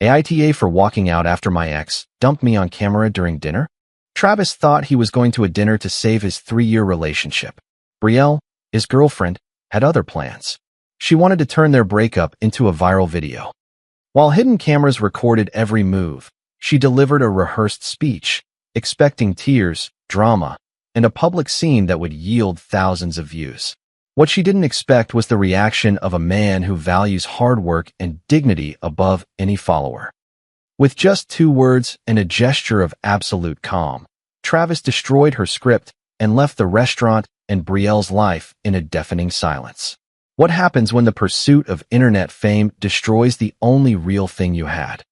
AITA for walking out after my ex dumped me on camera during dinner? Travis thought he was going to a dinner to save his 3-year relationship. Brielle, his girlfriend, had other plans. She wanted to turn their breakup into a viral video. While hidden cameras recorded every move, she delivered a rehearsed speech, expecting tears, drama, and a public scene that would yield thousands of views. What she didn't expect was the reaction of a man who values hard work and dignity above any follower. With just 2 words and a gesture of absolute calm, Travis destroyed her script and left the restaurant and Brielle's life in a deafening silence. What happens when the pursuit of internet fame destroys the only real thing you had?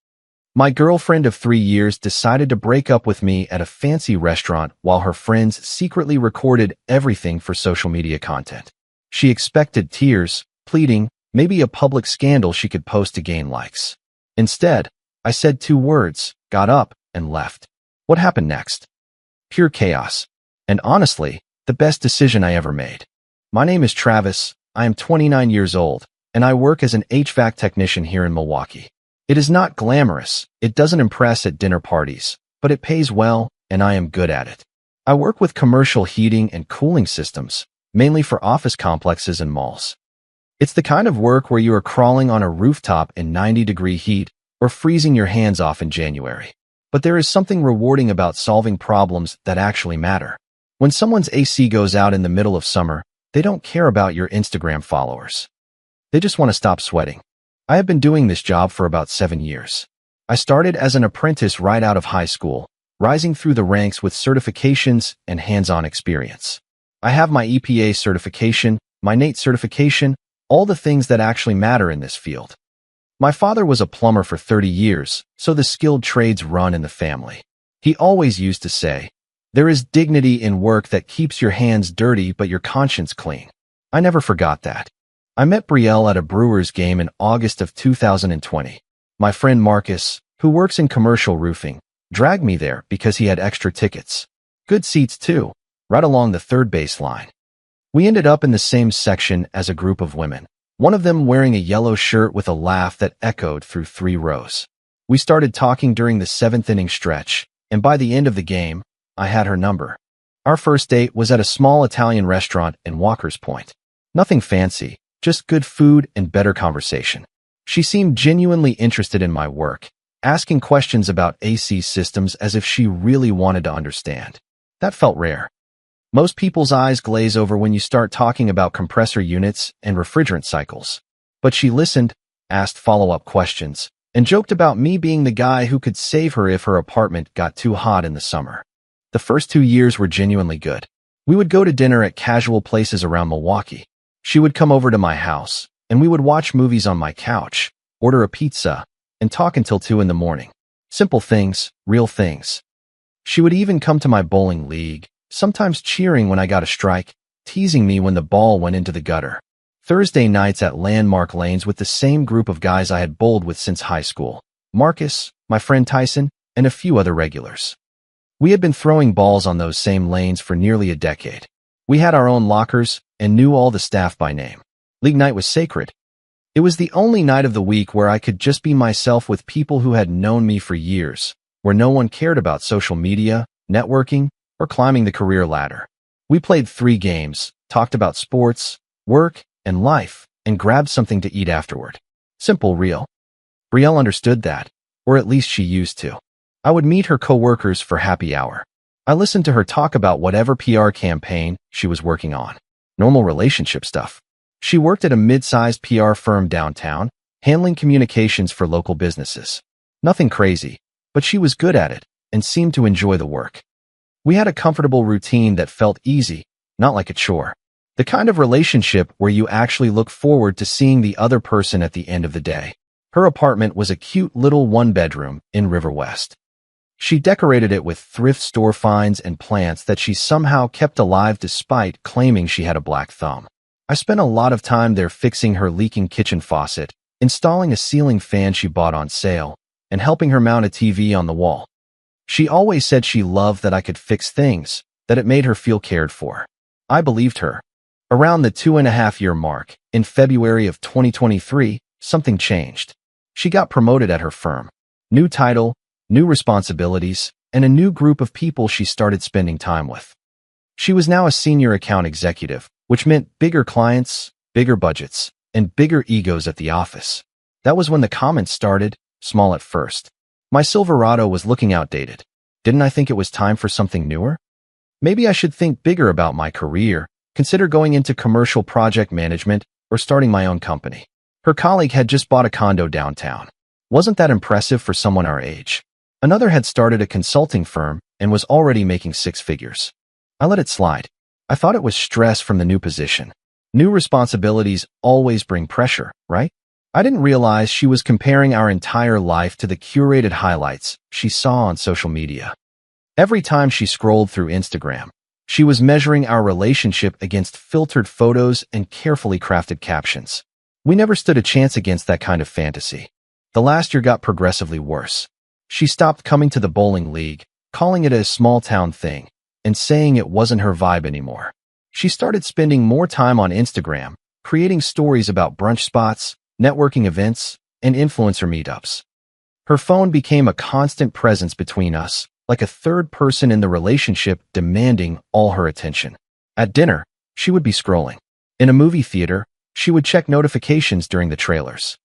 My girlfriend of 3 years decided to break up with me at a fancy restaurant while her friends secretly recorded everything for social media content. She expected tears, pleading, maybe a public scandal she could post to gain likes. Instead, I said 2 words, got up, and left. What happened next? Pure chaos. And honestly, the best decision I ever made. My name is Travis, I am 29 years old, and I work as an HVAC technician here in Milwaukee. It is not glamorous, it doesn't impress at dinner parties, but it pays well, and I am good at it. I work with commercial heating and cooling systems, mainly for office complexes and malls. It's the kind of work where you are crawling on a rooftop in 90-degree heat or freezing your hands off in January. But there is something rewarding about solving problems that actually matter. When someone's AC goes out in the middle of summer, they don't care about your Instagram followers. They just want to stop sweating. I have been doing this job for about 7 years. I started as an apprentice right out of high school, rising through the ranks with certifications and hands-on experience. I have my EPA certification, my NATE certification, all the things that actually matter in this field. My father was a plumber for 30 years, so the skilled trades run in the family. He always used to say, "There is dignity in work that keeps your hands dirty but your conscience clean." I never forgot that. I met Brielle at a Brewers game in August of 2020. My friend Marcus, who works in commercial roofing, dragged me there because he had extra tickets. Good seats too, right along the third base line. We ended up in the same section as a group of women, one of them wearing a yellow shirt with a laugh that echoed through 3 rows. We started talking during the 7th inning stretch, and by the end of the game, I had her number. Our first date was at a small Italian restaurant in Walker's Point. Nothing fancy, just good food and better conversation. She seemed genuinely interested in my work, asking questions about AC systems as if she really wanted to understand. That felt rare. Most people's eyes glaze over when you start talking about compressor units and refrigerant cycles. But she listened, asked follow-up questions, and joked about me being the guy who could save her if her apartment got too hot in the summer. The first 2 years were genuinely good. We would go to dinner at casual places around Milwaukee. She would come over to my house, and we would watch movies on my couch, order a pizza, and talk until 2 in the morning. Simple things, real things. She would even come to my bowling league, sometimes cheering when I got a strike, teasing me when the ball went into the gutter. Thursday nights at landmark lanes with the same group of guys I had bowled with since high school. Marcus, my friend Tyson, and a few other regulars. We had been throwing balls on those same lanes for nearly a decade. We had our own lockers and knew all the staff by name. League night was sacred. It was the only night of the week where I could just be myself with people who had known me for years, where no one cared about social media, networking, or climbing the career ladder. We played 3 games, talked about sports, work, and life, and grabbed something to eat afterward. Simple, real. Brielle understood that, or at least she used to. I would meet her coworkers for happy hour. I listened to her talk about whatever PR campaign she was working on. Normal relationship stuff. She worked at a mid-sized PR firm downtown, handling communications for local businesses. Nothing crazy, but she was good at it and seemed to enjoy the work. We had a comfortable routine that felt easy, not like a chore. The kind of relationship where you actually look forward to seeing the other person at the end of the day. Her apartment was a cute little 1-bedroom in River West. She decorated it with thrift store finds and plants that she somehow kept alive despite claiming she had a black thumb. I spent a lot of time there fixing her leaking kitchen faucet, installing a ceiling fan she bought on sale, and helping her mount a TV on the wall. She always said she loved that I could fix things, that it made her feel cared for. I believed her. Around the 2.5-year mark, in February of 2023, something changed. She got promoted at her firm. New title, new responsibilities, and a new group of people she started spending time with. She was now a senior account executive, which meant bigger clients, bigger budgets, and bigger egos at the office. That was when the comments started, small at first. My Silverado was looking outdated. Didn't I think it was time for something newer? Maybe I should think bigger about my career, consider going into commercial project management, or starting my own company. Her colleague had just bought a condo downtown. Wasn't that impressive for someone our age? Another had started a consulting firm and was already making six figures. I let it slide. I thought it was stress from the new position. New responsibilities always bring pressure, right? I didn't realize she was comparing our entire life to the curated highlights she saw on social media. Every time she scrolled through Instagram, she was measuring our relationship against filtered photos and carefully crafted captions. We never stood a chance against that kind of fantasy. The last year got progressively worse. She stopped coming to the bowling league, calling it a small-town thing, and saying it wasn't her vibe anymore. She started spending more time on Instagram, creating stories about brunch spots, networking events, and influencer meetups. Her phone became a constant presence between us, like a third person in the relationship demanding all her attention. At dinner, she would be scrolling. In a movie theater, she would check notifications during the trailers.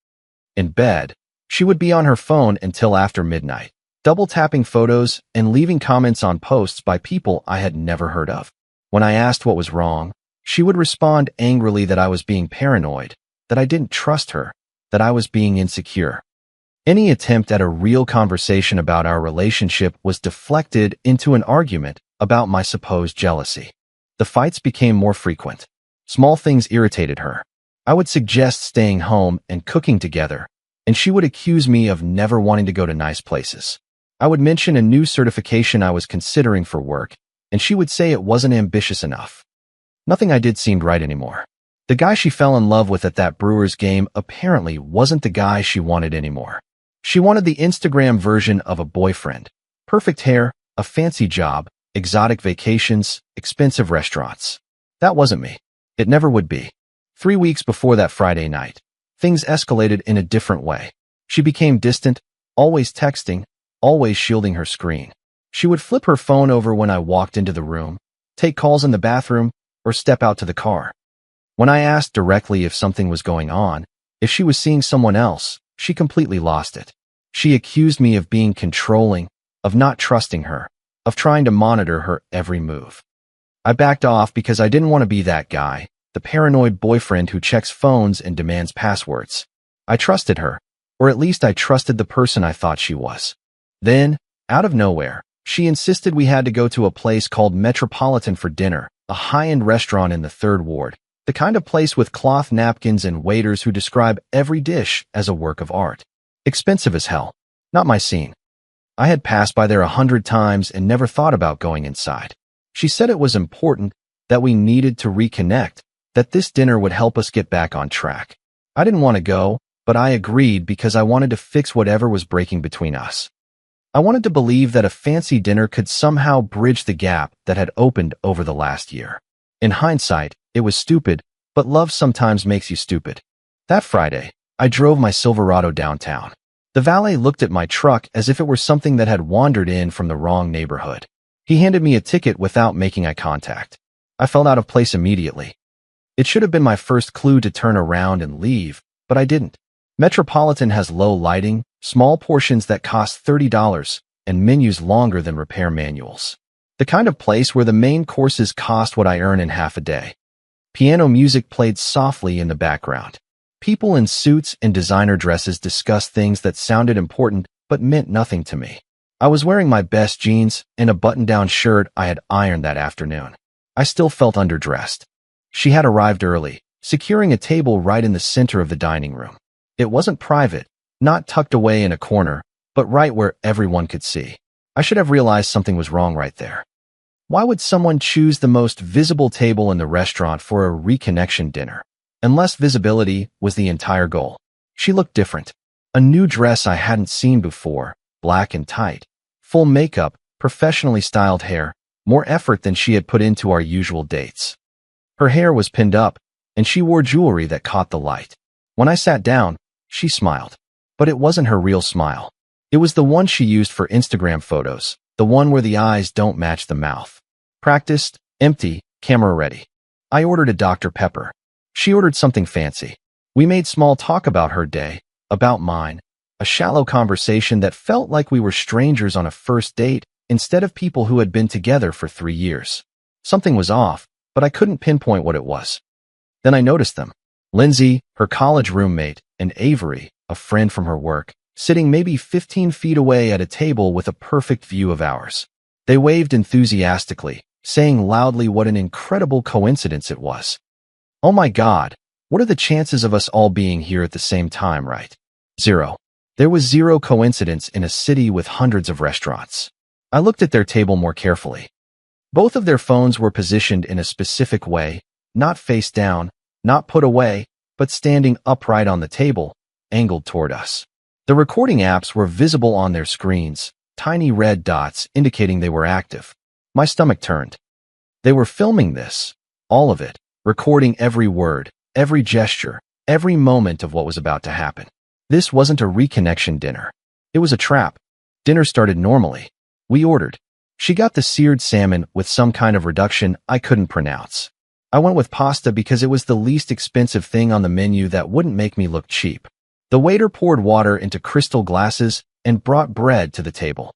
In bed, she would be on her phone until after midnight, double-tapping photos and leaving comments on posts by people I had never heard of. When I asked what was wrong, she would respond angrily that I was being paranoid, that I didn't trust her, that I was being insecure. Any attempt at a real conversation about our relationship was deflected into an argument about my supposed jealousy. The fights became more frequent. Small things irritated her. I would suggest staying home and cooking together, and she would accuse me of never wanting to go to nice places. I would mention a new certification I was considering for work, and she would say it wasn't ambitious enough. Nothing I did seemed right anymore. The guy she fell in love with at that Brewers game apparently wasn't the guy she wanted anymore. She wanted the Instagram version of a boyfriend. Perfect hair, a fancy job, exotic vacations, expensive restaurants. That wasn't me. It never would be. 3 weeks before that Friday night, things escalated in a different way. She became distant, always texting, always shielding her screen. She would flip her phone over when I walked into the room, take calls in the bathroom, or step out to the car. When I asked directly if something was going on, if she was seeing someone else, she completely lost it. She accused me of being controlling, of not trusting her, of trying to monitor her every move. I backed off because I didn't want to be that guy, the paranoid boyfriend who checks phones and demands passwords. I trusted her, or at least I trusted the person I thought she was. Then, out of nowhere, she insisted we had to go to a place called Metropolitan for dinner, a high-end restaurant in the 3rd Ward, the kind of place with cloth napkins and waiters who describe every dish as a work of art. Expensive as hell. Not my scene. I had passed by there 100 times and never thought about going inside. She said it was important, that we needed to reconnect, that this dinner would help us get back on track. I didn't want to go, but I agreed because I wanted to fix whatever was breaking between us. I wanted to believe that a fancy dinner could somehow bridge the gap that had opened over the last year. In hindsight, it was stupid, but love sometimes makes you stupid. That Friday, I drove my Silverado downtown. The valet looked at my truck as if it were something that had wandered in from the wrong neighborhood. He handed me a ticket without making eye contact. I felt out of place immediately. It should have been my first clue to turn around and leave, but I didn't. Metropolitan has low lighting, small portions that cost $30, and menus longer than repair manuals. The kind of place where the main courses cost what I earn in half a day. Piano music played softly in the background. People in suits and designer dresses discussed things that sounded important but meant nothing to me. I was wearing my best jeans and a button-down shirt I had ironed that afternoon. I still felt underdressed. She had arrived early, securing a table right in the center of the dining room. It wasn't private, not tucked away in a corner, but right where everyone could see. I should have realized something was wrong right there. Why would someone choose the most visible table in the restaurant for a reconnection dinner? Unless visibility was the entire goal. She looked different. A new dress I hadn't seen before, black and tight. Full makeup, professionally styled hair, more effort than she had put into our usual dates. Her hair was pinned up, and she wore jewelry that caught the light. When I sat down, she smiled. But it wasn't her real smile. It was the one she used for Instagram photos, the one where the eyes don't match the mouth. Practiced, empty, camera ready. I ordered a Dr. Pepper. She ordered something fancy. We made small talk about her day, about mine, a shallow conversation that felt like we were strangers on a first date instead of people who had been together for 3 years. Something was off, but I couldn't pinpoint what it was. Then I noticed them. Lindsay, her college roommate, and Avery, a friend from her work, sitting maybe 15 feet away at a table with a perfect view of ours. They waved enthusiastically, saying loudly what an incredible coincidence it was. Oh my God, what are the chances of us all being here at the same time, right? 0. There was zero coincidence in a city with hundreds of restaurants. I looked at their table more carefully. Both of their phones were positioned in a specific way, not face down, not put away, but standing upright on the table, angled toward us. The recording apps were visible on their screens, tiny red dots indicating they were active. My stomach turned. They were filming this, all of it, recording every word, every gesture, every moment of what was about to happen. This wasn't a reconnection dinner. It was a trap. Dinner started normally. We ordered. She got the seared salmon with some kind of reduction I couldn't pronounce. I went with pasta because it was the least expensive thing on the menu that wouldn't make me look cheap. The waiter poured water into crystal glasses and brought bread to the table.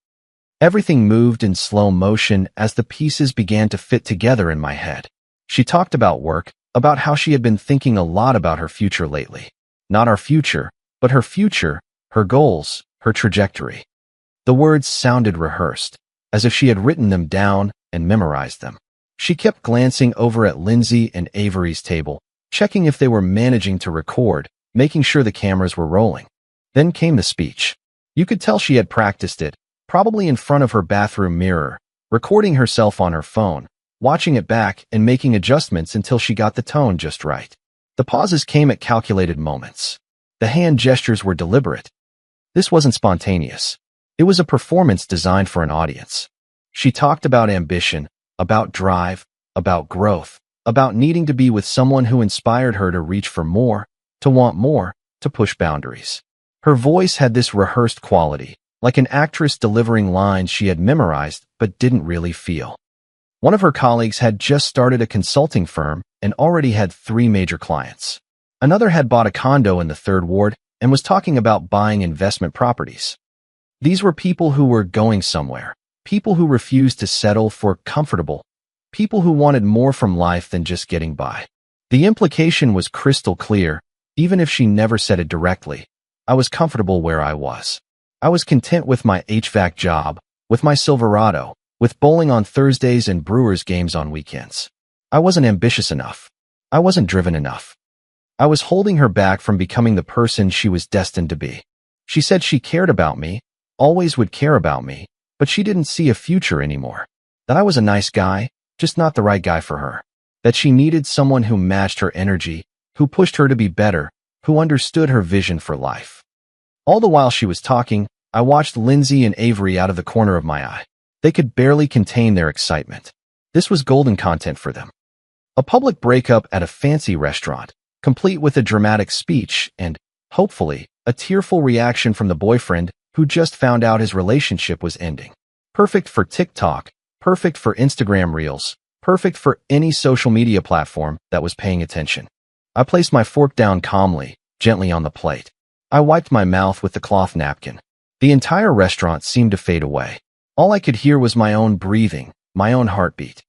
Everything moved in slow motion as the pieces began to fit together in my head. She talked about work, about how she had been thinking a lot about her future lately. Not our future, but her future, her goals, her trajectory. The words sounded rehearsed, as if she had written them down and memorized them. She kept glancing over at Lindsay and Avery's table, checking if they were managing to record, making sure the cameras were rolling. Then came the speech. You could tell she had practiced it, probably in front of her bathroom mirror, recording herself on her phone, watching it back and making adjustments until she got the tone just right. The pauses came at calculated moments. The hand gestures were deliberate. This wasn't spontaneous. It was a performance designed for an audience. She talked about ambition, about drive, about growth, about needing to be with someone who inspired her to reach for more, to want more, to push boundaries. Her voice had this rehearsed quality, like an actress delivering lines she had memorized but didn't really feel. One of her colleagues had just started a consulting firm and already had 3 major clients. Another had bought a condo in the 3rd ward and was talking about buying investment properties. These were people who were going somewhere, people who refused to settle for comfortable, people who wanted more from life than just getting by. The implication was crystal clear, even if she never said it directly. I was comfortable where I was. I was content with my HVAC job, with my Silverado, with bowling on Thursdays and Brewers games on weekends. I wasn't ambitious enough. I wasn't driven enough. I was holding her back from becoming the person she was destined to be. She said she cared about me, always would care about me, but she didn't see a future anymore. That I was a nice guy, just not the right guy for her. That she needed someone who matched her energy, who pushed her to be better, who understood her vision for life. All the while she was talking, I watched Lindsay and Avery out of the corner of my eye. They could barely contain their excitement. This was golden content for them. A public breakup at a fancy restaurant, complete with a dramatic speech and, hopefully, a tearful reaction from the boyfriend who just found out his relationship was ending. Perfect for TikTok, perfect for Instagram Reels, perfect for any social media platform that was paying attention. I placed my fork down calmly, gently on the plate. I wiped my mouth with the cloth napkin. The entire restaurant seemed to fade away. All I could hear was my own breathing, my own heartbeat.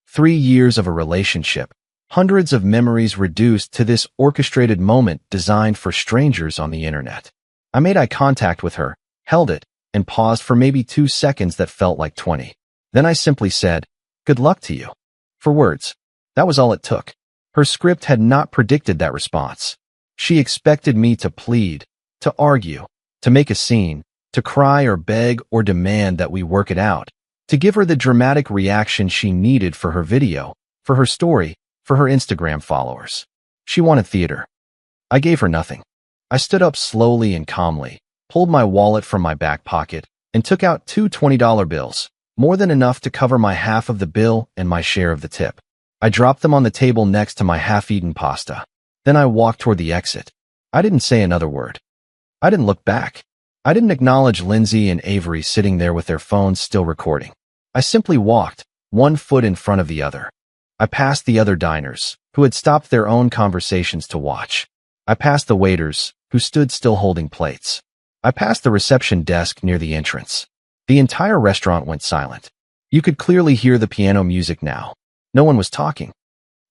3 years of a relationship, hundreds of memories reduced to this orchestrated moment designed for strangers on the internet. I made eye contact with her, held it, and paused for maybe 2 seconds that felt like 20. Then I simply said, "Good luck to you." 4 words. That was all it took. Her script had not predicted that response. She expected me to plead, to argue, to make a scene, to cry or beg or demand that we work it out, to give her the dramatic reaction she needed for her video, for her story, for her Instagram followers. She wanted theater. I gave her nothing. I stood up slowly and calmly, pulled my wallet from my back pocket, and took out 2 $20 bills, more than enough to cover my half of the bill and my share of the tip. I dropped them on the table next to my half-eaten pasta. Then I walked toward the exit. I didn't say another word. I didn't look back. I didn't acknowledge Lindsay and Avery sitting there with their phones still recording. I simply walked, one foot in front of the other. I passed the other diners, who had stopped their own conversations to watch. I passed the waiters, who stood still holding plates. I passed the reception desk near the entrance. The entire restaurant went silent. You could clearly hear the piano music now. No one was talking.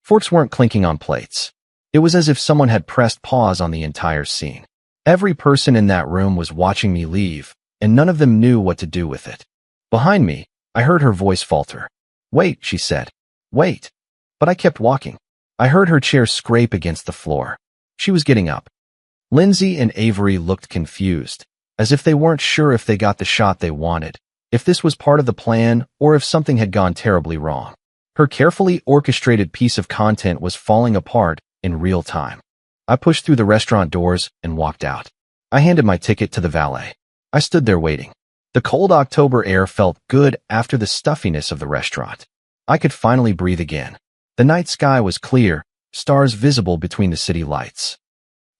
Forks weren't clinking on plates. It was as if someone had pressed pause on the entire scene. Every person in that room was watching me leave, and none of them knew what to do with it. Behind me, I heard her voice falter. "Wait," she said. "Wait." But I kept walking. I heard her chair scrape against the floor. She was getting up. Lindsay and Avery looked confused, as if they weren't sure if they got the shot they wanted, if this was part of the plan, or if something had gone terribly wrong. Her carefully orchestrated piece of content was falling apart in real time. I pushed through the restaurant doors and walked out. I handed my ticket to the valet. I stood there waiting. The cold October air felt good after the stuffiness of the restaurant. I could finally breathe again. The night sky was clear, stars visible between the city lights.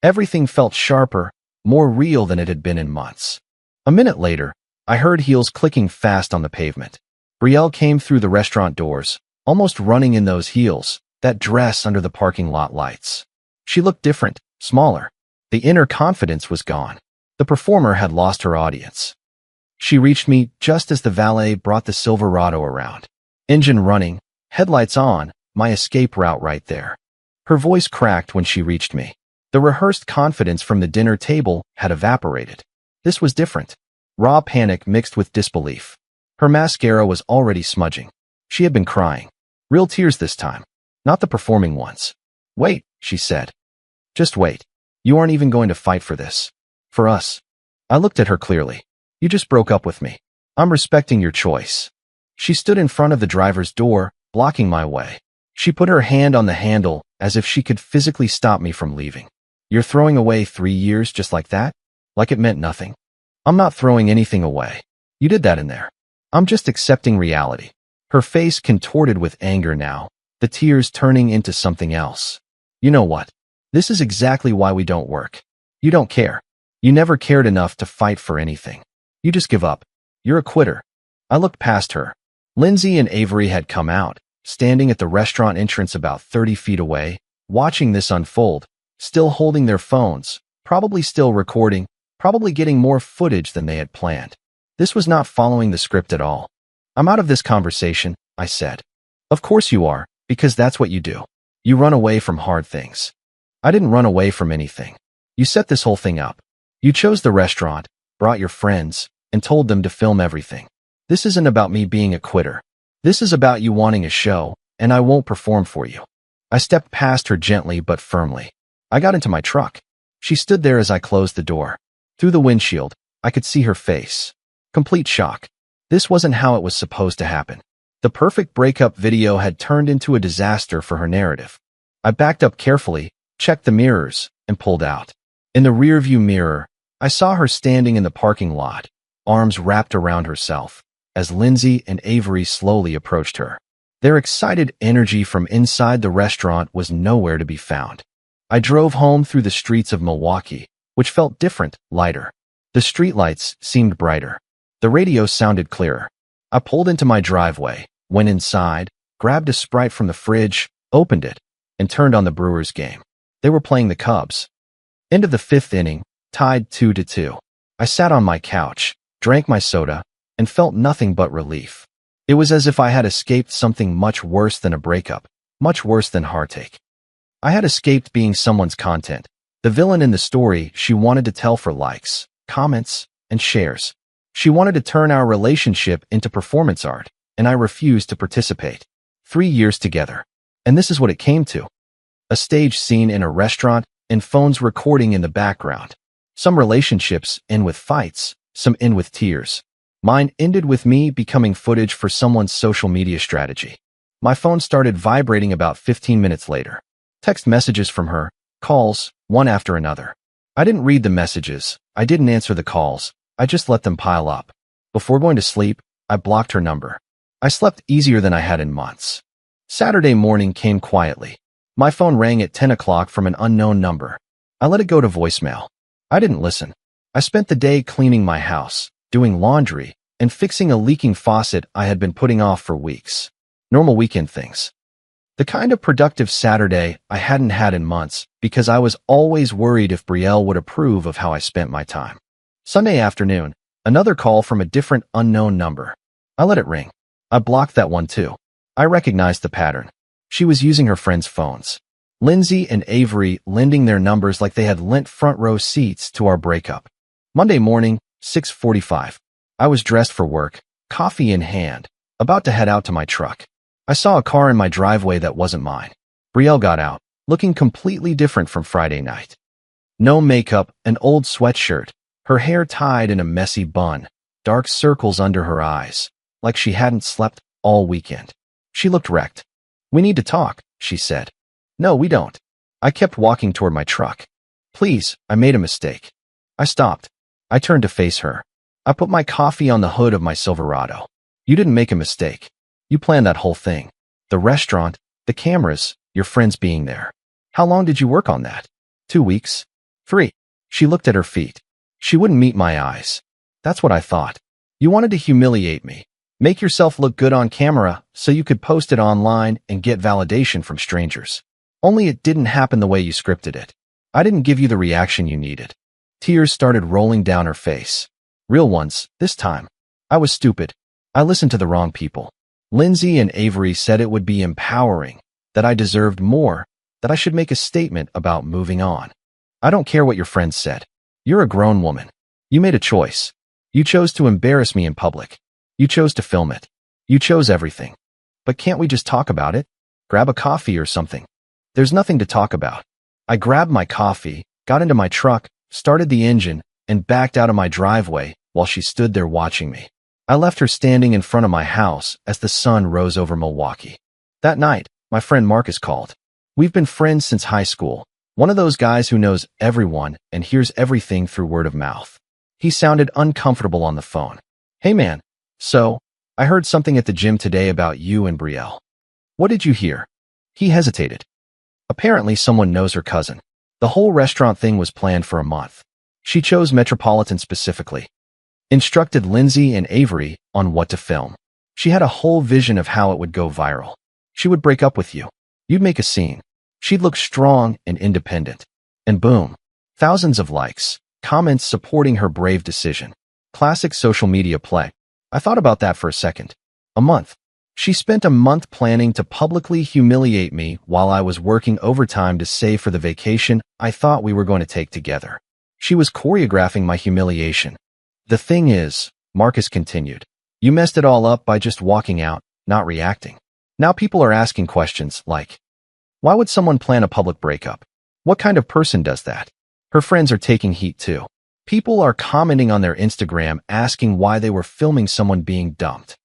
Everything felt sharper, more real than it had been in months. A minute later, I heard heels clicking fast on the pavement. Brielle came through the restaurant doors, almost running in those heels, that dress under the parking lot lights. She looked different, smaller. The inner confidence was gone. The performer had lost her audience. She reached me just as the valet brought the Silverado around. Engine running, headlights on, my escape route right there. Her voice cracked when she reached me. The rehearsed confidence from the dinner table had evaporated. This was different. Raw panic mixed with disbelief. Her mascara was already smudging. She had been crying. Real tears this time, not the performing ones. "Wait," she said. "Just wait. You aren't even going to fight for this. For us." I looked at her clearly. "You just broke up with me. I'm respecting your choice." She stood in front of the driver's door, blocking my way. She put her hand on the handle as if she could physically stop me from leaving. "You're throwing away 3 years just like that? Like it meant nothing?" "I'm not throwing anything away. You did that in there. I'm just accepting reality." Her face contorted with anger now, the tears turning into something else. "You know what? This is exactly why we don't work. You don't care. You never cared enough to fight for anything. You just give up. You're a quitter." I looked past her. Lindsay and Avery had come out, standing at the restaurant entrance about 30 feet away, watching this unfold, still holding their phones, probably still recording, probably getting more footage than they had planned. This was not following the script at all. "I'm out of this conversation," I said. "Of course you are, because that's what you do. You run away from hard things." "I didn't run away from anything. You set this whole thing up. You chose the restaurant, brought your friends, and told them to film everything. This isn't about me being a quitter. This is about you wanting a show, and I won't perform for you." I stepped past her gently but firmly. I got into my truck. She stood there as I closed the door. Through the windshield, I could see her face. Complete shock. This wasn't how it was supposed to happen. The perfect breakup video had turned into a disaster for her narrative. I backed up carefully, checked the mirrors, and pulled out. In the rearview mirror, I saw her standing in the parking lot, arms wrapped around herself, as Lindsay and Avery slowly approached her. Their excited energy from inside the restaurant was nowhere to be found. I drove home through the streets of Milwaukee, which felt different, lighter. The streetlights seemed brighter. The radio sounded clearer. I pulled into my driveway, went inside, grabbed a Sprite from the fridge, opened it, and turned on the Brewers game. They were playing the Cubs. End of the 5th inning, tied 2-2. I sat on my couch, drank my soda, and felt nothing but relief. It was as if I had escaped something much worse than a breakup, much worse than heartache. I had escaped being someone's content, the villain in the story she wanted to tell for likes, comments, and shares. She wanted to turn our relationship into performance art, and I refused to participate. 3 years together. And this is what it came to. A stage scene in a restaurant, and phones recording in the background. Some relationships end with fights, some end with tears. Mine ended with me becoming footage for someone's social media strategy. My phone started vibrating about 15 minutes later. Text messages from her, calls, one after another. I didn't read the messages, I didn't answer the calls, I just let them pile up. Before going to sleep, I blocked her number. I slept easier than I had in months. Saturday morning came quietly. My phone rang at 10 o'clock from an unknown number. I let it go to voicemail. I didn't listen. I spent the day cleaning my house, doing laundry, and fixing a leaking faucet I had been putting off for weeks. Normal weekend things. The kind of productive Saturday I hadn't had in months because I was always worried if Brielle would approve of how I spent my time. Sunday afternoon, another call from a different unknown number. I let it ring. I blocked that one too. I recognized the pattern. She was using her friends' phones. Lindsay and Avery lending their numbers like they had lent front row seats to our breakup. Monday morning, 6:45. I was dressed for work, coffee in hand, about to head out to my truck. I saw a car in my driveway that wasn't mine. Brielle got out, looking completely different from Friday night. No makeup, an old sweatshirt, her hair tied in a messy bun, dark circles under her eyes, like she hadn't slept all weekend. She looked wrecked. "We need to talk," she said. "No, we don't." I kept walking toward my truck. "Please, I made a mistake." I stopped. I turned to face her. I put my coffee on the hood of my Silverado. "You didn't make a mistake. You planned that whole thing. The restaurant, the cameras, your friends being there. How long did you work on that? 2 weeks? 3. She looked at her feet. She wouldn't meet my eyes. That's what I thought. You wanted to humiliate me. Make yourself look good on camera so you could post it online and get validation from strangers. Only it didn't happen the way you scripted it. I didn't give you the reaction you needed." Tears started rolling down her face. Real ones, this time. I was stupid. I listened to the wrong people. Lindsay and Avery said it would be empowering, that I deserved more, that I should make a statement about moving on. I don't care what your friends said. You're a grown woman. You made a choice. You chose to embarrass me in public. You chose to film it. You chose everything. But can't we just talk about it? Grab a coffee or something. There's nothing to talk about. I grabbed my coffee, got into my truck, started the engine, and backed out of my driveway while she stood there watching me. I left her standing in front of my house as the sun rose over Milwaukee. That night, my friend Marcus called. We've been friends since high school. One of those guys who knows everyone and hears everything through word of mouth. He sounded uncomfortable on the phone. "Hey man, so, I heard something at the gym today about you and Brielle. What did you hear?" He hesitated. Apparently someone knows her cousin. The whole restaurant thing was planned for a month. She chose Metropolitan specifically. Instructed Lindsay and Avery on what to film. She had a whole vision of how it would go viral. She would break up with you. You'd make a scene. She'd look strong and independent. And boom, thousands of likes, comments supporting her brave decision. Classic social media play. I thought about that for a second. A month. She spent a month planning to publicly humiliate me while I was working overtime to save for the vacation I thought we were going to take together. She was choreographing my humiliation. The thing is, Marcus continued, you messed it all up by just walking out, not reacting. Now people are asking questions like, why would someone plan a public breakup? What kind of person does that? Her friends are taking heat too. People are commenting on their Instagram asking why they were filming someone being dumped.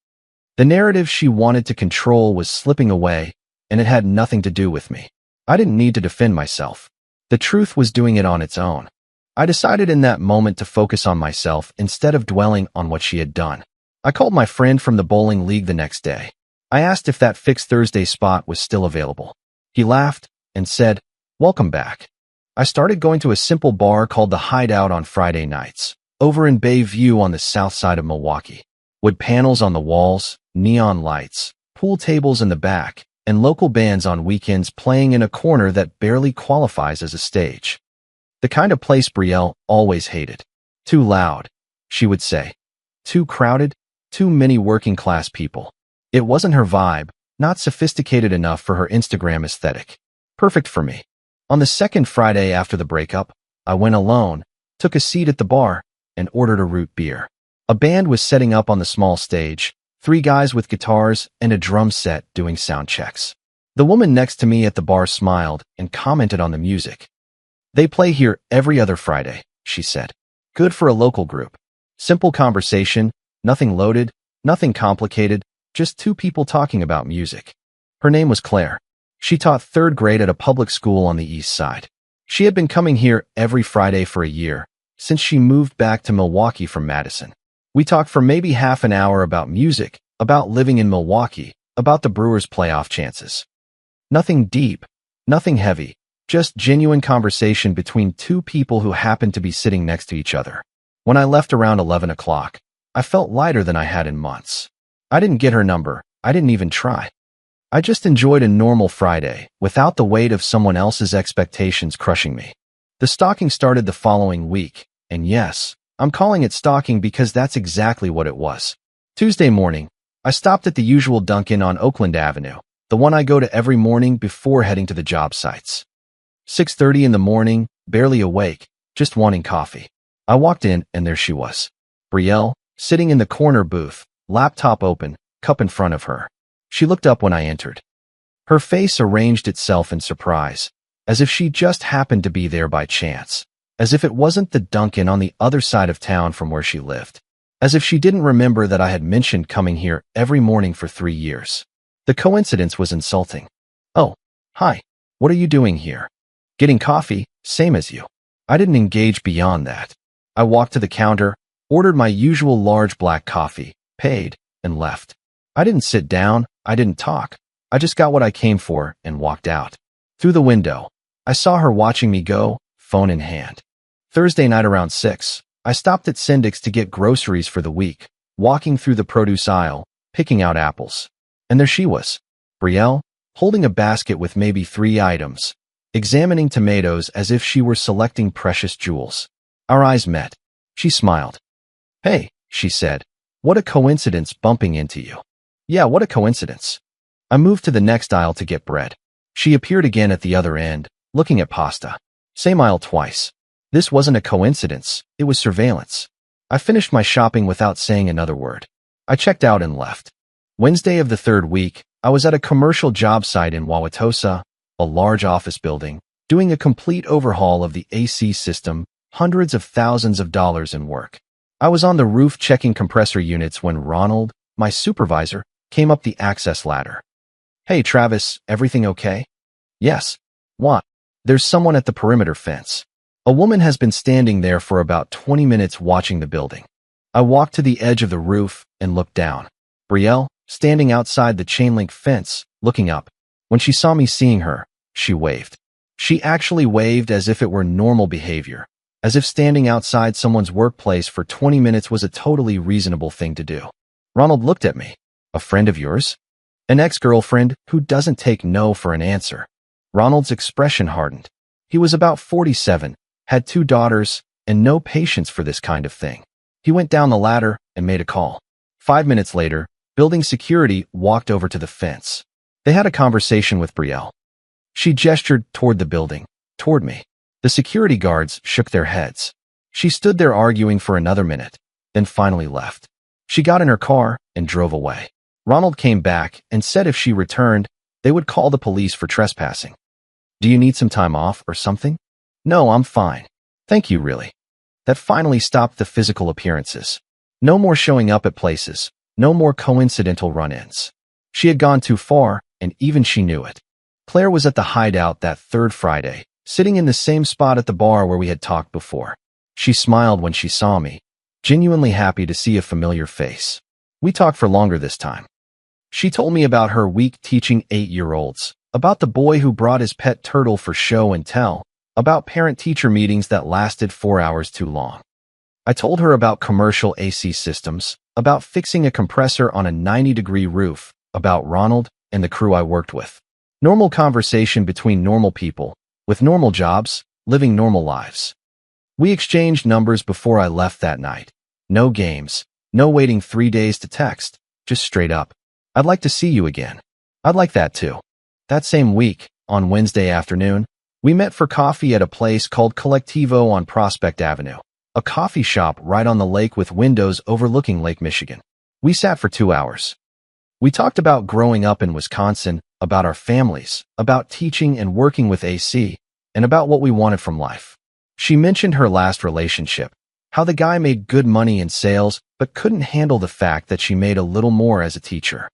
The narrative she wanted to control was slipping away, and it had nothing to do with me. I didn't need to defend myself. The truth was doing it on its own. I decided in that moment to focus on myself instead of dwelling on what she had done. I called my friend from the bowling league the next day. I asked if that fixed Thursday spot was still available. He laughed and said, welcome back. I started going to a simple bar called The Hideout on Friday nights, over in Bayview on the south side of Milwaukee. Wood panels on the walls, neon lights, pool tables in the back, and local bands on weekends playing in a corner that barely qualifies as a stage. The kind of place Brielle always hated. Too loud, she would say. Too crowded, too many working-class people. It wasn't her vibe, not sophisticated enough for her Instagram aesthetic. Perfect for me. On the second Friday after the breakup, I went alone, took a seat at the bar, and ordered a root beer. A band was setting up on the small stage, 3 guys with guitars and a drum set doing sound checks. The woman next to me at the bar smiled and commented on the music. They play here every other Friday, she said. Good for a local group. Simple conversation, nothing loaded, nothing complicated, just 2 people talking about music. Her name was Claire. She taught 3rd grade at a public school on the east side. She had been coming here every Friday for a year, since she moved back to Milwaukee from Madison. We talked for maybe half an hour about music, about living in Milwaukee, about the Brewers' playoff chances. Nothing deep, nothing heavy, just genuine conversation between 2 people who happened to be sitting next to each other. When I left around 11 o'clock, I felt lighter than I had in months. I didn't get her number. I didn't even try. I just enjoyed a normal Friday without the weight of someone else's expectations crushing me. The stalking started the following week, and yes, I'm calling it stalking because that's exactly what it was. Tuesday morning, I stopped at the usual Dunkin' on Oakland Avenue, the one I go to every morning before heading to the job sites. 6:30 in the morning, barely awake, just wanting coffee. I walked in, and there she was. Brielle, sitting in the corner booth, laptop open, cup in front of her. She looked up when I entered. Her face arranged itself in surprise, as if she just happened to be there by chance, as if it wasn't the Dunkin' on the other side of town from where she lived, as if she didn't remember that I had mentioned coming here every morning for 3 years. The coincidence was insulting. "Oh, hi. What are you doing here?" "Getting coffee, same as you." I didn't engage beyond that. I walked to the counter, ordered my usual large black coffee, paid, and left. I didn't sit down, I didn't talk. I just got what I came for and walked out. Through the window, I saw her watching me go, phone in hand. Thursday night around 6, I stopped at Syndick's to get groceries for the week, walking through the produce aisle, picking out apples. And there she was, Brielle, holding a basket with maybe 3 items, examining tomatoes as if she were selecting precious jewels. Our eyes met. She smiled. "Hey," she said, "what a coincidence bumping into you." "Yeah, what a coincidence." I moved to the next aisle to get bread. She appeared again at the other end, looking at pasta. Same aisle twice. This wasn't a coincidence, it was surveillance. I finished my shopping without saying another word. I checked out and left. Wednesday of the 3rd week, I was at a commercial job site in Wauwatosa, a large office building, doing a complete overhaul of the AC system, hundreds of thousands of dollars in work. I was on the roof checking compressor units when Ronald, my supervisor, came up the access ladder. "Hey, Travis, everything okay?" "Yes." "What?" "There's someone at the perimeter fence." A woman has been standing there for about 20 minutes watching the building. I walked to the edge of the roof and looked down. Brielle, standing outside the chain-link fence, looking up. When she saw me seeing her, she waved. She actually waved as if it were normal behavior, as if standing outside someone's workplace for 20 minutes was a totally reasonable thing to do. Ronald looked at me. "A friend of yours?" "An ex-girlfriend who doesn't take no for an answer." Ronald's expression hardened. He was about 47, had 2 daughters, and no patience for this kind of thing. He went down the ladder and made a call. 5 minutes later, building security walked over to the fence. They had a conversation with Brielle. She gestured toward the building, toward me. The security guards shook their heads. She stood there arguing for another minute, then finally left. She got in her car and drove away. Ronald came back and said if she returned, they would call the police for trespassing. "Do you need some time off or something?" "No, I'm fine. Thank you, really." That finally stopped the physical appearances. No more showing up at places, no more coincidental run-ins. She had gone too far, and even she knew it. Claire was at the hideout that 3rd Friday, sitting in the same spot at the bar where we had talked before. She smiled when she saw me, genuinely happy to see a familiar face. We talked for longer this time. She told me about her week teaching 8-year-olds, about the boy who brought his pet turtle for show and tell, about parent-teacher meetings that lasted 4 hours too long. I told her about commercial AC systems, about fixing a compressor on a 90-degree roof, about Ronald and the crew I worked with. Normal conversation between normal people, with normal jobs, living normal lives. We exchanged numbers before I left that night. No games, no waiting 3 days to text, just straight up. "I'd like to see you again." "I'd like that too." That same week, on Wednesday afternoon, we met for coffee at a place called Collectivo on Prospect Avenue, a coffee shop right on the lake with windows overlooking Lake Michigan. We sat for 2 hours. We talked about growing up in Wisconsin, about our families, about teaching and working with AC, and about what we wanted from life. She mentioned her last relationship, how the guy made good money in sales but couldn't handle the fact that she made a little more as a teacher.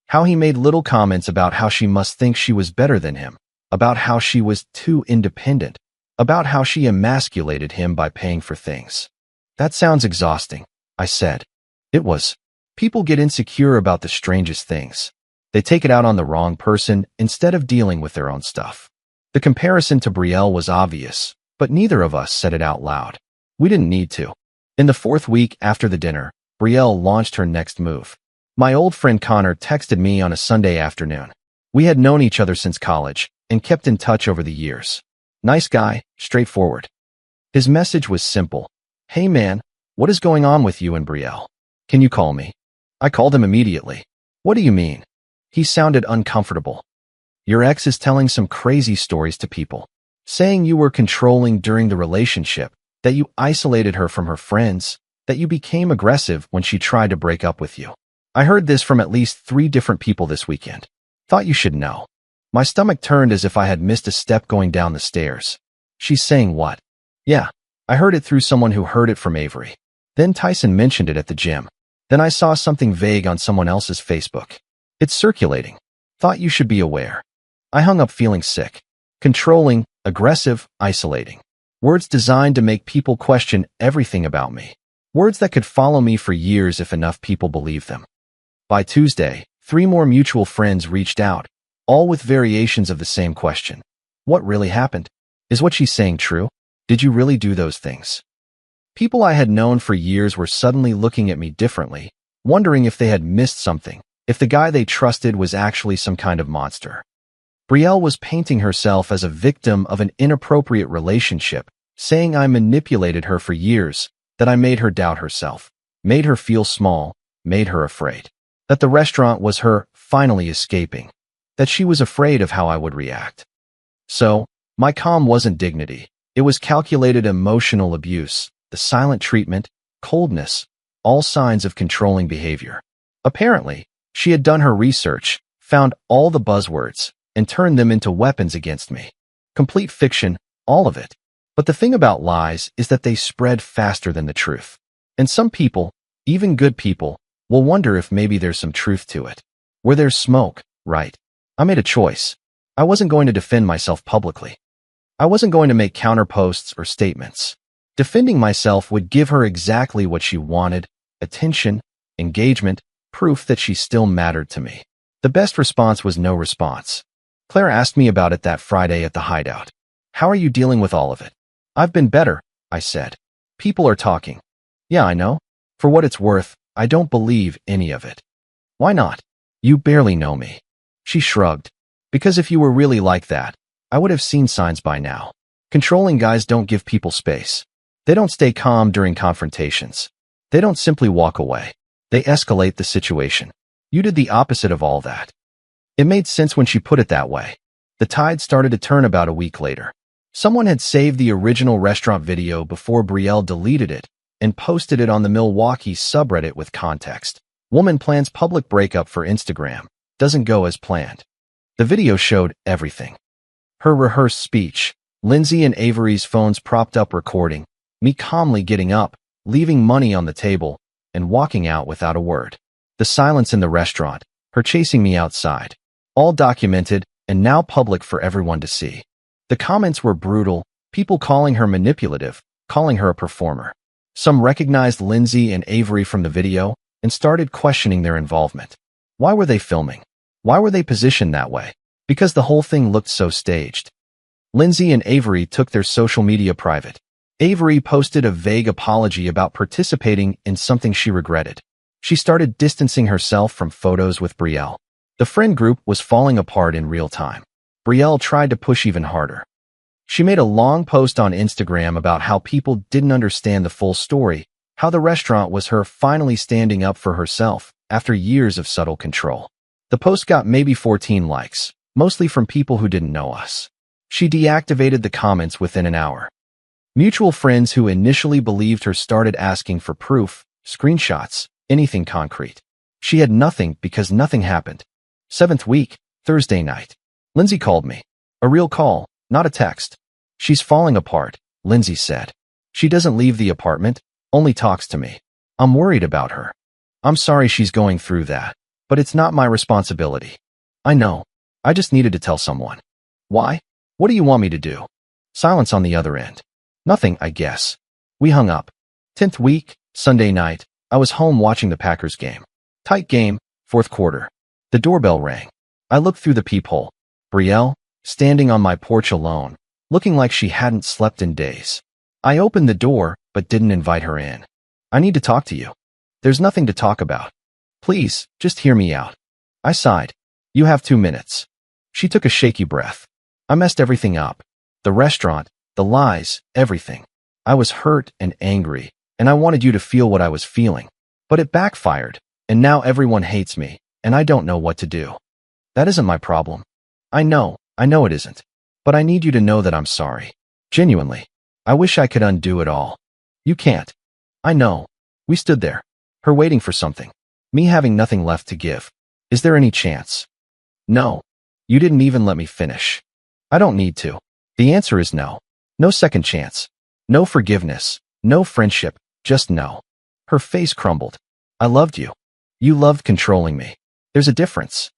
How he made little comments about how she must think she was better than him, about how she was too independent, about how she emasculated him by paying for things. "That sounds exhausting," I said. It was. People get insecure about the strangest things. They take it out on the wrong person instead of dealing with their own stuff. The comparison to Brielle was obvious, but neither of us said it out loud. We didn't need to. In the fourth week after the dinner, Brielle launched her next move. My old friend Connor texted me on a Sunday afternoon. We had known each other since college and kept in touch over the years. Nice guy, straightforward. His message was simple. Hey man, what is going on with you and Brielle? Can you call me? I called him immediately. What do you mean? He sounded uncomfortable. Your ex is telling some crazy stories to people, saying you were controlling during the relationship, that you isolated her from her friends, that you became aggressive when she tried to break up with you. I heard this from at least 3 different people this weekend. Thought you should know. My stomach turned as if I had missed a step going down the stairs. She's saying what? Yeah, I heard it through someone who heard it from Avery. Then Tyson mentioned it at the gym. Then I saw something vague on someone else's Facebook. It's circulating. Thought you should be aware. I hung up feeling sick. Controlling, aggressive, isolating. Words designed to make people question everything about me. Words that could follow me for years if enough people believed them. By Tuesday, 3 more mutual friends reached out, all with variations of the same question. What really happened? Is what she's saying true? Did you really do those things? People I had known for years were suddenly looking at me differently, wondering if they had missed something, if the guy they trusted was actually some kind of monster. Brielle was painting herself as a victim of an inappropriate relationship, saying I manipulated her for years, that I made her doubt herself, made her feel small, made her afraid. That the restaurant was her finally escaping, that she was afraid of how I would react. So, my calm wasn't dignity. It was calculated emotional abuse, the silent treatment, coldness, all signs of controlling behavior. Apparently, she had done her research, found all the buzzwords, and turned them into weapons against me. Complete fiction, all of it. But the thing about lies is that they spread faster than the truth. And some people, even good people, will wonder if maybe there's some truth to it. Where there's smoke, right? I made a choice. I wasn't going to defend myself publicly. I wasn't going to make counter posts or statements. Defending myself would give her exactly what she wanted: attention, engagement, proof that she still mattered to me. The best response was no response. Claire asked me about it that Friday at the hideout. How are you dealing with all of it? I've been better, I said. People are talking. Yeah, I know. For what it's worth, I don't believe any of it. Why not? You barely know me. She shrugged. Because if you were really like that, I would have seen signs by now. Controlling guys don't give people space. They don't stay calm during confrontations. They don't simply walk away. They escalate the situation. You did the opposite of all that. It made sense when she put it that way. The tide started to turn about a week later. Someone had saved the original restaurant video before Brielle deleted it and posted it on the Milwaukee subreddit with context. Woman plans public breakup for Instagram. Doesn't go as planned. The video showed everything. Her rehearsed speech, Lindsay and Avery's phones propped up recording, me calmly getting up, leaving money on the table, and walking out without a word. The silence in the restaurant, her chasing me outside. All documented and now public for everyone to see. The comments were brutal, people calling her manipulative, calling her a performer. Some recognized Lindsay and Avery from the video and started questioning their involvement. Why were they filming? Why were they positioned that way? Because the whole thing looked so staged. Lindsay and Avery took their social media private. Avery posted a vague apology about participating in something she regretted. She started distancing herself from photos with Brielle. The friend group was falling apart in real time. Brielle tried to push even harder. She made a long post on Instagram about how people didn't understand the full story, how the restaurant was her finally standing up for herself after years of subtle control. The post got maybe 14 likes, mostly from people who didn't know us. She deactivated the comments within an hour. Mutual friends who initially believed her started asking for proof, screenshots, anything concrete. She had nothing because nothing happened. 7th week, Thursday night. Lindsay called me. A real call, not a text. She's falling apart, Lindsay said. She doesn't leave the apartment, only talks to me. I'm worried about her. I'm sorry she's going through that, but it's not my responsibility. I know. I just needed to tell someone. Why? What do you want me to do? Silence on the other end. Nothing, I guess. We hung up. 10th week, Sunday night. I was home watching the Packers game. Tight game, 4th quarter. The doorbell rang. I looked through the peephole. Brielle, standing on my porch alone, looking like she hadn't slept in days. I opened the door, but didn't invite her in. I need to talk to you. There's nothing to talk about. Please, just hear me out. I sighed. You have 2 minutes. She took a shaky breath. I messed everything up. The restaurant, the lies, everything. I was hurt and angry, and I wanted you to feel what I was feeling. But it backfired, and now everyone hates me, and I don't know what to do. That isn't my problem. I know it isn't. But I need you to know that I'm sorry. Genuinely. I wish I could undo it all. You can't. I know. We stood there. Her waiting for something. Me having nothing left to give. Is there any chance? No. You didn't even let me finish. I don't need to. The answer is no. No second chance. No forgiveness. No friendship. Just no. Her face crumbled. I loved you. You loved controlling me. There's a difference.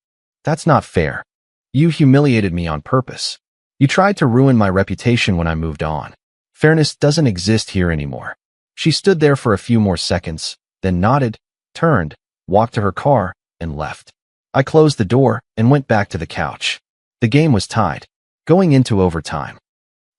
That's not fair. You humiliated me on purpose. You tried to ruin my reputation when I moved on. Fairness doesn't exist here anymore. She stood there for a few more seconds, then nodded, turned, walked to her car, and left. I closed the door and went back to the couch. The game was tied, going into overtime.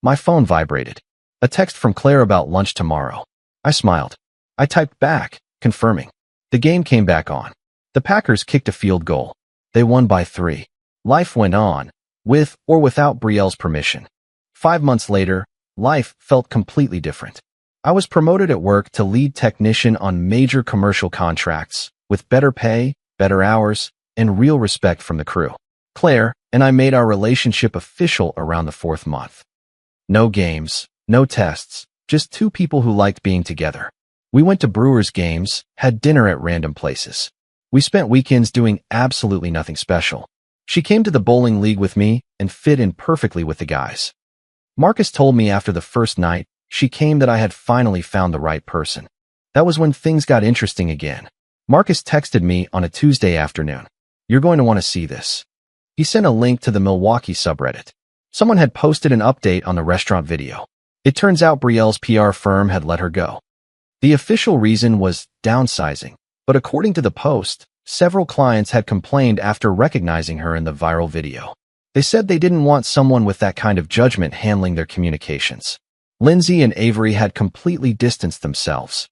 My phone vibrated. A text from Claire about lunch tomorrow. I smiled. I typed back, confirming. The game came back on. The Packers kicked a field goal. They won by 3. Life went on, with or without Brielle's permission. 5 months later, life felt completely different. I was promoted at work to lead technician on major commercial contracts, with better pay, better hours, and real respect from the crew. Claire and I made our relationship official around the 4th month. No games, no tests, just 2 people who liked being together. We went to Brewers games, had dinner at random places. We spent weekends doing absolutely nothing special. She came to the bowling league with me and fit in perfectly with the guys. Marcus told me after the first night she came that I had finally found the right person. That was when things got interesting again. Marcus texted me on a Tuesday afternoon. You're going to want to see this. He sent a link to the Milwaukee subreddit. Someone had posted an update on the restaurant video. It turns out Brielle's PR firm had let her go. The official reason was downsizing, but according to the post, several clients had complained after recognizing her in the viral video. They said they didn't want someone with that kind of judgment handling their communications. Lindsay and Avery had completely distanced themselves.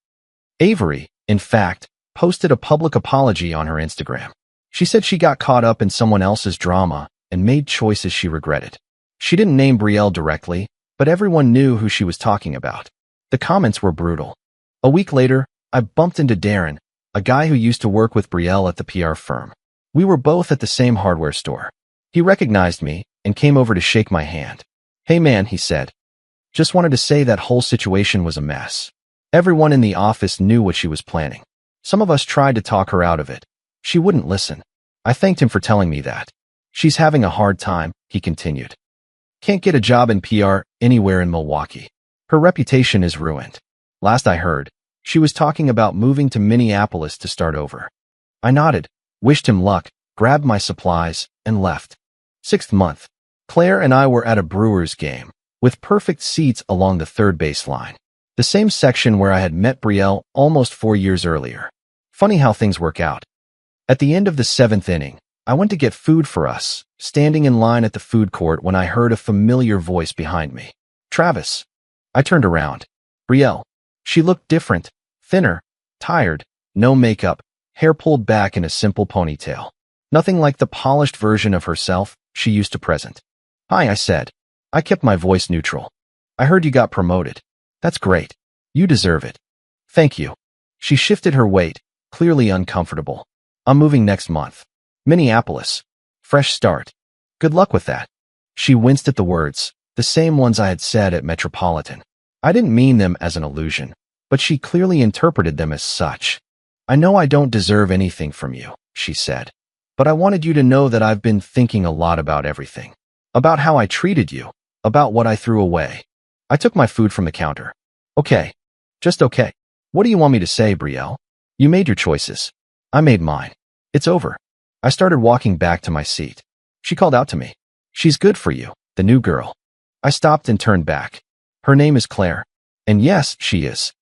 Avery, in fact, posted a public apology on her Instagram. She said she got caught up in someone else's drama and made choices she regretted. She didn't name Brielle directly, but everyone knew who she was talking about. The comments were brutal. A week later, I bumped into Darren, a guy who used to work with Brielle at the PR firm. We were both at the same hardware store. He recognized me and came over to shake my hand. Hey man, he said. Just wanted to say that whole situation was a mess. Everyone in the office knew what she was planning. Some of us tried to talk her out of it. She wouldn't listen. I thanked him for telling me that. She's having a hard time, he continued. Can't get a job in PR anywhere in Milwaukee. Her reputation is ruined. Last I heard, she was talking about moving to Minneapolis to start over. I nodded, wished him luck, grabbed my supplies, and left. 6th month. Claire and I were at a Brewers game, with perfect seats along the third base line. The same section where I had met Brielle almost 4 years earlier. Funny how things work out. At the end of the 7th inning, I went to get food for us, standing in line at the food court when I heard a familiar voice behind me. Travis. I turned around. Brielle. She looked different, thinner, tired, no makeup, hair pulled back in a simple ponytail. Nothing like the polished version of herself she used to present. Hi, I said. I kept my voice neutral. I heard you got promoted. That's great. You deserve it. Thank you. She shifted her weight, clearly uncomfortable. I'm moving next month. Minneapolis. Fresh start. Good luck with that. She winced at the words, the same ones I had said at Metropolitan. I didn't mean them as an allusion, but she clearly interpreted them as such. I know I don't deserve anything from you, she said, but I wanted you to know that I've been thinking a lot about everything. About how I treated you, about what I threw away. I took my food from the counter. Okay. Just okay. What do you want me to say, Brielle? You made your choices. I made mine. It's over. I started walking back to my seat. She called out to me. She's good for you, the new girl. I stopped and turned back. Her name is Claire. And yes, she is.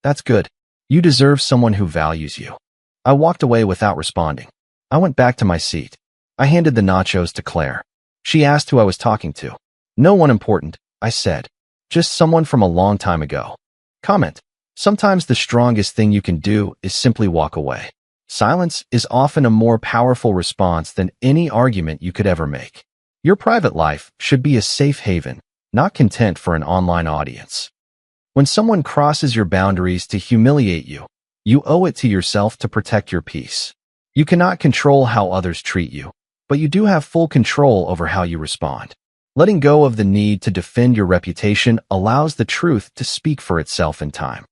That's good. You deserve someone who values you. I walked away without responding. I went back to my seat. I handed the nachos to Claire. She asked who I was talking to. No one important, I said. Just someone from a long time ago. Comment. Sometimes the strongest thing you can do is simply walk away. Silence is often a more powerful response than any argument you could ever make. Your private life should be a safe haven, not content for an online audience. When someone crosses your boundaries to humiliate you, you owe it to yourself to protect your peace. You cannot control how others treat you, but you do have full control over how you respond. Letting go of the need to defend your reputation allows the truth to speak for itself in time.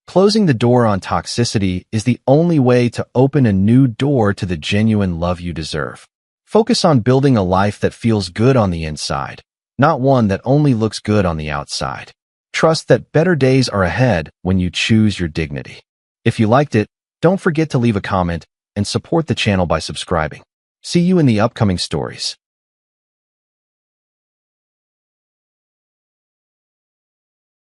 Closing the door on toxicity is the only way to open a new door to the genuine love you deserve. Focus on building a life that feels good on the inside, not one that only looks good on the outside. Trust that better days are ahead when you choose your dignity. If you liked it, don't forget to leave a comment and support the channel by subscribing. See you in the upcoming stories.